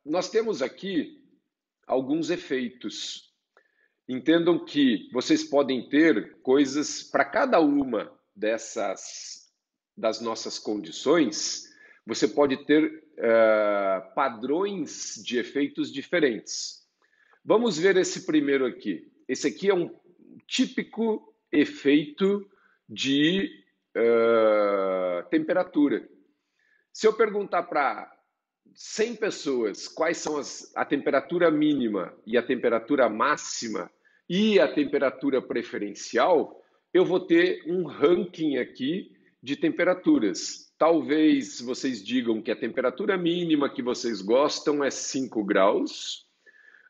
Nós temos aqui alguns efeitos. Entendam que vocês podem ter coisas para cada uma das nossas condições, você pode ter padrões de efeitos diferentes. Vamos ver esse primeiro aqui. Esse aqui é um típico efeito de temperatura. Se eu perguntar para 100 pessoas quais são a temperatura mínima e a temperatura máxima e a temperatura preferencial, eu vou ter um ranking aqui de temperaturas. Talvez vocês digam que a temperatura mínima que vocês gostam é 5 graus,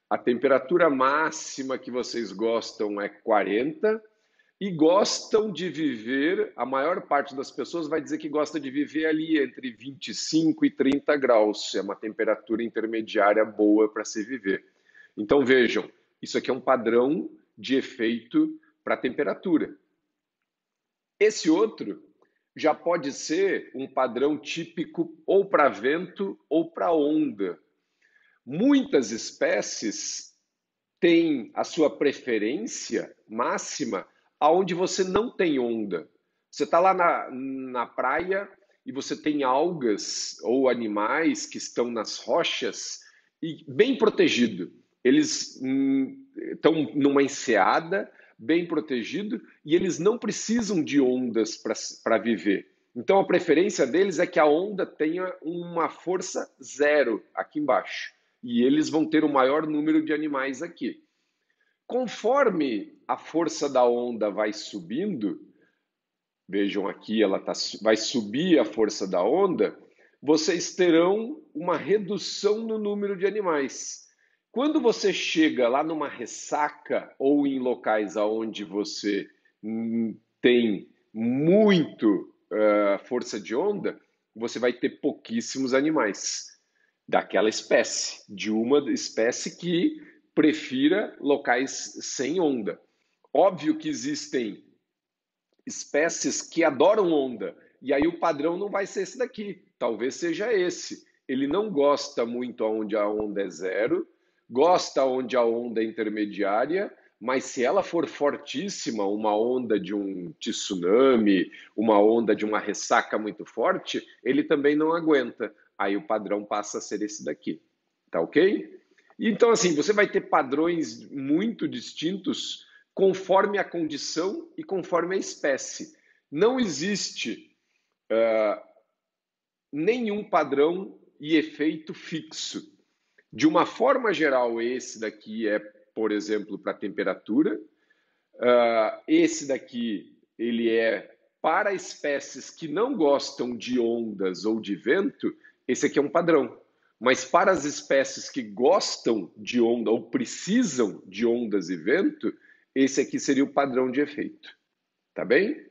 a temperatura máxima que vocês gostam é 40 e gostam de viver, a maior parte das pessoas vai dizer que gosta de viver ali entre 25 e 30 graus. É uma temperatura intermediária boa para se viver. Então vejam, isso aqui é um padrão de efeito para a temperatura. Esse outro já pode ser um padrão típico ou para vento ou para onda. Muitas espécies têm a sua preferência máxima aonde você não tem onda. Você está lá na praia e você tem algas ou animais que estão nas rochas e bem protegido. Eles estão numa enseada, bem protegido, e eles não precisam de ondas para viver. Então a preferência deles é que a onda tenha uma força zero aqui embaixo. E eles vão ter o maior número de animais aqui. Conforme a força da onda vai subindo, vejam aqui, vai subir a força da onda, vocês terão uma redução no número de animais. Quando você chega lá numa ressaca ou em locais onde você tem muito força de onda, você vai ter pouquíssimos animais daquela espécie, de uma espécie que prefira locais sem onda. Óbvio que existem espécies que adoram onda, e aí o padrão não vai ser esse daqui, talvez seja esse. Ele não gosta muito onde a onda é zero, gosta onde a onda é intermediária, mas se ela for fortíssima, uma onda de um tsunami, uma onda de uma ressaca muito forte, ele também não aguenta. Aí o padrão passa a ser esse daqui, tá ok? Então, assim, você vai ter padrões muito distintos conforme a condição e conforme a espécie. Não existe nenhum padrão e efeito fixo. De uma forma geral, esse daqui é, por exemplo, para temperatura. Esse daqui, ele é para espécies que não gostam de ondas ou de vento, esse aqui é um padrão. Mas para as espécies que gostam de onda ou precisam de ondas e vento, esse aqui seria o padrão de efeito. Tá bem?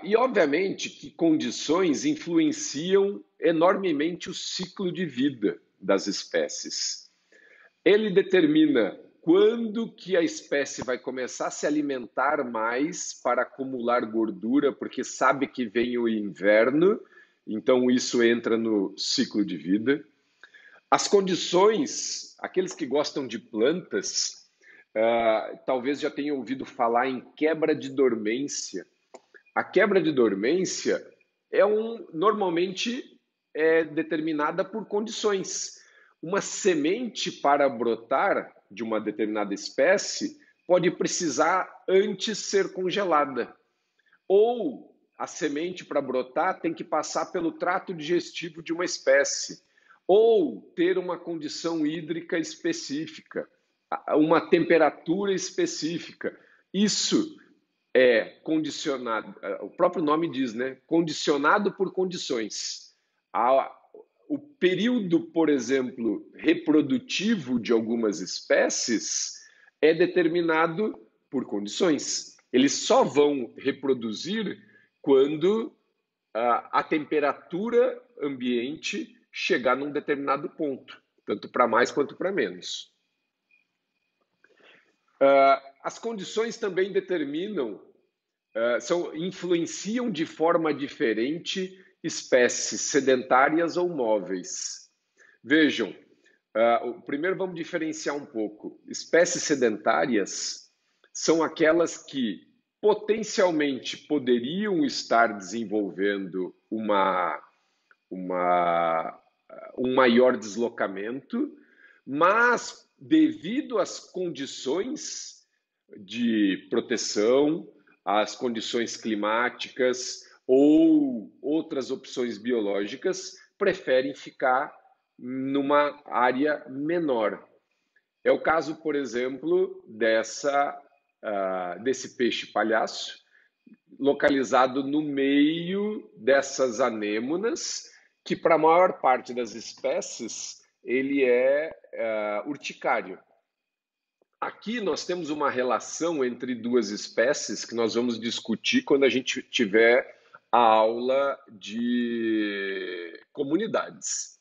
E obviamente que condições influenciam enormemente o ciclo de vida das espécies. Ele determina quando que a espécie vai começar a se alimentar mais para acumular gordura, porque sabe que vem o inverno, então isso entra no ciclo de vida. As condições, aqueles que gostam de plantas, talvez já tenham ouvido falar em quebra de dormência. A quebra de dormência normalmente é determinada por condições. Uma semente para brotar de uma determinada espécie pode precisar antes ser congelada. Ou a semente para brotar tem que passar pelo trato digestivo de uma espécie. Ou ter uma condição hídrica específica, uma temperatura específica. Isso é condicionado, o próprio nome diz, né? Condicionado por condições. O período, por exemplo, reprodutivo de algumas espécies é determinado por condições. Eles só vão reproduzir quando a temperatura ambiente chegar num determinado ponto, tanto para mais quanto para menos. As condições também determinam, influenciam de forma diferente espécies sedentárias ou móveis. Vejam, primeiro vamos diferenciar um pouco. Espécies sedentárias são aquelas que potencialmente poderiam estar desenvolvendo um maior deslocamento, mas devido às condições de proteção, às condições climáticas ou outras opções biológicas, preferem ficar numa área menor. É o caso, por exemplo, desse peixe palhaço, localizado no meio dessas anêmonas, que para a maior parte das espécies ele é urticário. Aqui nós temos uma relação entre duas espécies que nós vamos discutir quando a gente tiver a aula de comunidades.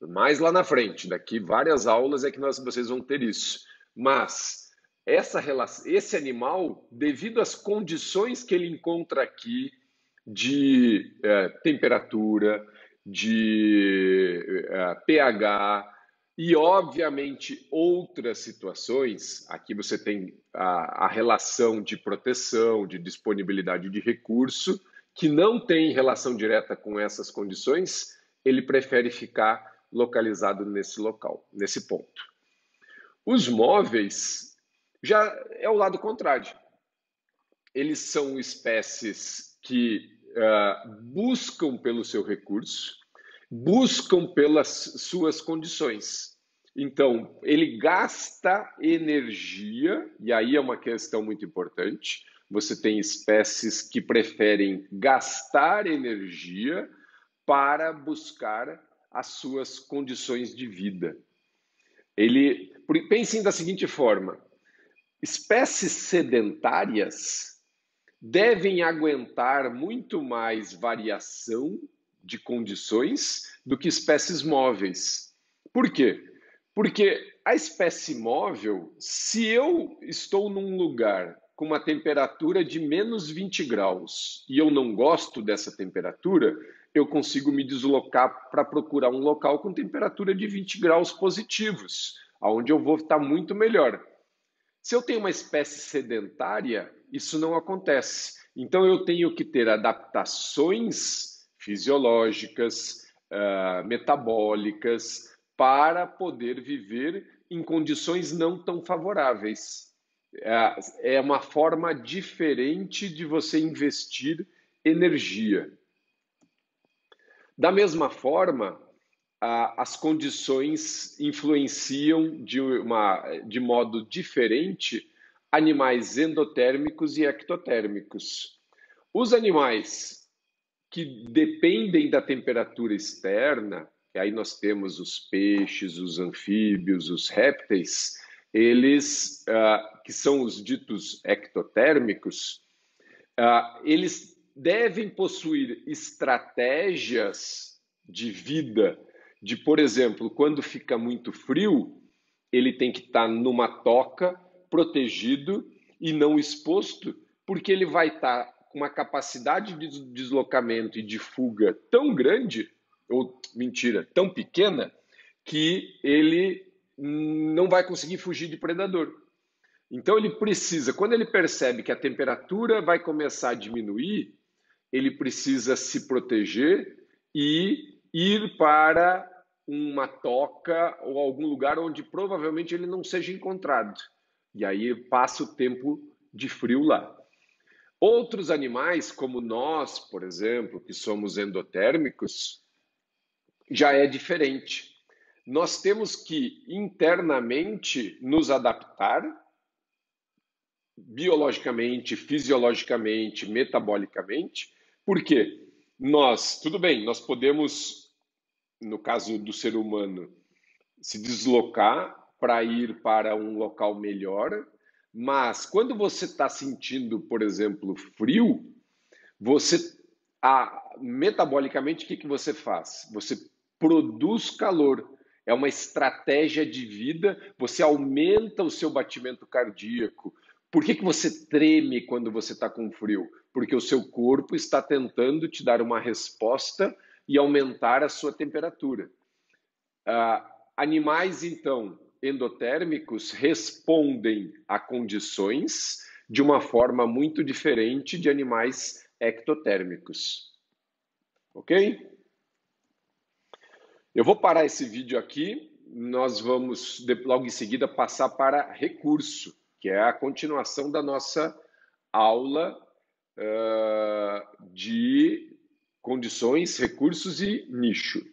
Mais lá na frente, daqui várias aulas é que vocês vão ter isso. Mas esse animal, devido às condições que ele encontra aqui de temperatura, de pH e, obviamente, outras situações, aqui você tem a relação de proteção, de disponibilidade de recurso, que não tem relação direta com essas condições, ele prefere ficar localizado nesse local, nesse ponto. Os móveis já é o lado contrário. Eles são espécies que buscam pelo seu recurso, buscam pelas suas condições. Então, ele gasta energia, e aí é uma questão muito importante. Você tem espécies que preferem gastar energia para buscar as suas condições de vida. Pensem da seguinte forma: espécies sedentárias devem aguentar muito mais variação de condições do que espécies móveis. Por quê? Porque a espécie móvel, se eu estou num lugar com uma temperatura de menos 20 graus e eu não gosto dessa temperatura, eu consigo me deslocar para procurar um local com temperatura de 20 graus positivos, onde eu vou estar muito melhor. Se eu tenho uma espécie sedentária, isso não acontece. Então, eu tenho que ter adaptações fisiológicas, metabólicas, para poder viver em condições não tão favoráveis. É uma forma diferente de você investir energia. Da mesma forma, as condições influenciam de modo diferente animais endotérmicos e ectotérmicos. Os animais que dependem da temperatura externa, e aí nós temos os peixes, os anfíbios, os répteis, eles, que são os ditos ectotérmicos, eles devem possuir estratégias de vida, de, por exemplo, quando fica muito frio, ele tem que estar numa toca, protegido e não exposto, porque ele vai estar com uma capacidade de deslocamento e de fuga tão grande, ou mentira, tão pequena, que ele não vai conseguir fugir de predador. Então ele precisa, quando ele percebe que a temperatura vai começar a diminuir, ele precisa se proteger e ir para uma toca ou algum lugar onde provavelmente ele não seja encontrado. E aí passa o tempo de frio lá. Outros animais, como nós, por exemplo, que somos endotérmicos, já é diferente. Nós temos que internamente nos adaptar biologicamente, fisiologicamente, metabolicamente. Por quê? Tudo bem, nós podemos, no caso do ser humano, se deslocar para ir para um local melhor, mas quando você está sentindo, por exemplo, frio, metabolicamente, o que você faz? Você produz calor. É uma estratégia de vida, você aumenta o seu batimento cardíaco. Por que você treme quando você está com frio? Porque o seu corpo está tentando te dar uma resposta e aumentar a sua temperatura. Animais, então, endotérmicos respondem a condições de uma forma muito diferente de animais ectotérmicos. Ok? Eu vou parar esse vídeo aqui, nós vamos logo em seguida passar para recurso, que é a continuação da nossa aula de condições, recursos e nicho.